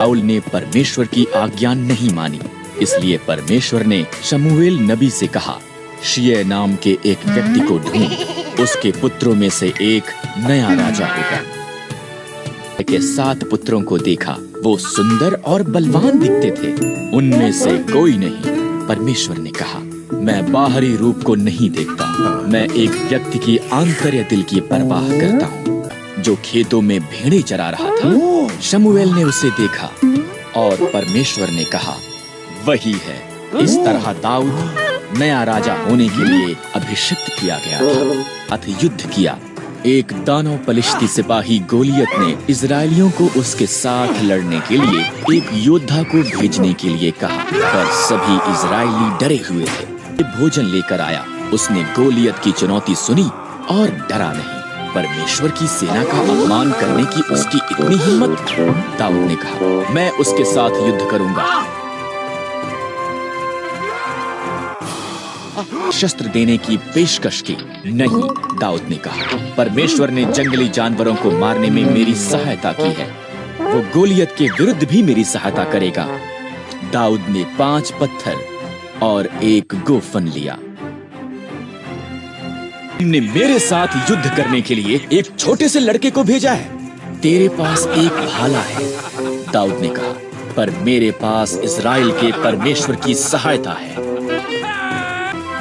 शाऊल ने परमेश्वर की आज्ञा नहीं मानी, इसलिए परमेश्वर ने शमूएल नबी से कहा, शिय नाम के एक व्यक्ति को ढूंढ, उसके पुत्रों में से एक नया राजा होगा। के 7 पुत्रों को देखा, वो सुंदर और बलवान दिखते थे, उनमें से कोई नहीं। परमेश्वर ने कहा, मैं बाहरी रूप को नहीं देखता, मैं एक व्यक्ति की आंतर्य दिल की परवाह करता हूँ। जो खेतों में भेड़ें चरा रहा था, शमूएल ने उसे देखा और परमेश्वर ने कहा, वही है। इस तरह दाऊद नया राजा होने के लिए अभिषिक्त किया गया था। अथ युद्ध किया। एक दानव पलिश्ती सिपाही गोलियत ने इजरायलियों को उसके साथ लड़ने के लिए एक योद्धा को भेजने के लिए कहा, पर सभी इजरायली डरे हुए थे। भोजन लेकर आया। उसने गोलियत की चुनौती सुनी और डरा नहीं। परमेश्वर की सेना का अपमान करने की उसकी इतनी हिम्मत। दाऊद ने कहा, मैं उसके साथ युद्ध करूंगा। शस्त्र देने की पेशकश की। नहीं, दाऊद ने कहा, परमेश्वर ने जंगली जानवरों को मारने में मेरी सहायता की है, वो गोलियत के विरुद्ध भी मेरी सहायता करेगा। दाऊद ने 5 पत्थर और एक गोफन लिया। तुमने मेरे साथ युद्ध करने के लिए एक छोटे से लड़के को भेजा है। तेरे पास एक भाला है, दाऊद ने कहा, पर मेरे पास इजराइल के परमेश्वर की सहायता है।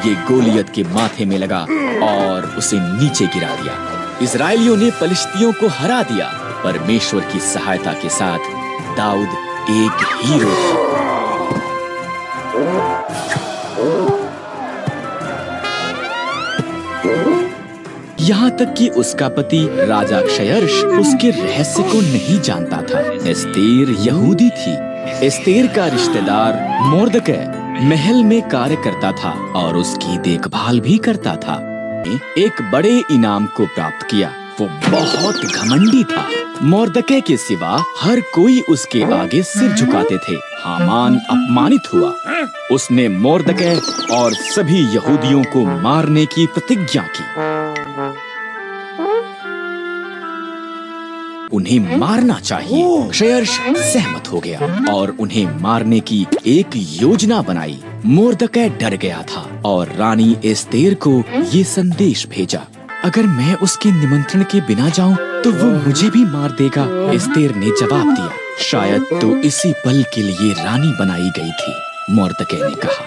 ये गोलियत के माथे में लगा और उसे नीचे गिरा दिया। इजरायलियों ने पलिश्तियों को हरा दिया। परमेश्वर की सहायता के साथ दाऊद एक हीरो था। यहाँ तक कि उसका पति राजा क्षयर्ष उसके रहस्य को नहीं जानता था। एस्तेर यहूदी थी। एस्तेर का रिश्तेदार मोर्दकै महल में कार्य करता था और उसकी देखभाल भी करता था। एक बड़े इनाम को प्राप्त किया। वो बहुत घमंडी था। मोर्दकै के सिवा हर कोई उसके आगे सिर झुकाते थे। हामान अपमानित हुआ। उसने मोर्दकै और सभी यहूदियों को मारने की प्रतिज्ञा की। उन्हें मारना चाहिए। क्षयर्ष सहमत हो गया और उन्हें मारने की एक योजना बनाई। मोर्दकै डर गया था और रानी एस्तेर को ये संदेश भेजा, अगर मैं उसके निमंत्रण के बिना जाऊं तो वो मुझे भी मार देगा। एस्तेर ने जवाब दिया, शायद तो इसी पल के लिए रानी बनाई गई थी। मोर्दकै ने कहा।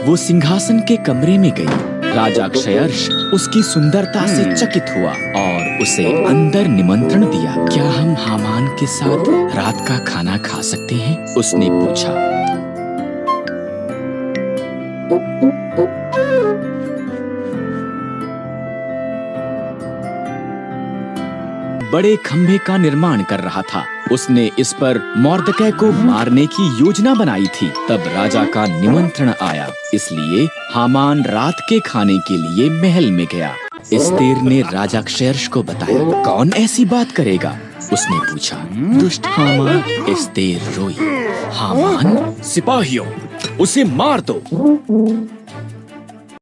वो सिंहासन के कमरे में गई। राजा क्षयर्ष उसकी सुंदरता से चकित हुआ और उसे अंदर निमंत्रण दिया। क्या हम हामान के साथ रात का खाना खा सकते हैं? उसने पूछा। बड़े खंभे का निर्माण कर रहा था। उसने इस पर मोर्दकै को मारने की योजना बनाई थी। तब राजा का निमंत्रण आया, इसलिए हामान रात के खाने के लिए महल में गया। एस्तेर ने राजा क्षयर्ष को बताया। कौन ऐसी बात करेगा? उसने पूछा। दुष्ट हामान। एस्तेर रोई। हामान, सिपाहियों, उसे मार दो।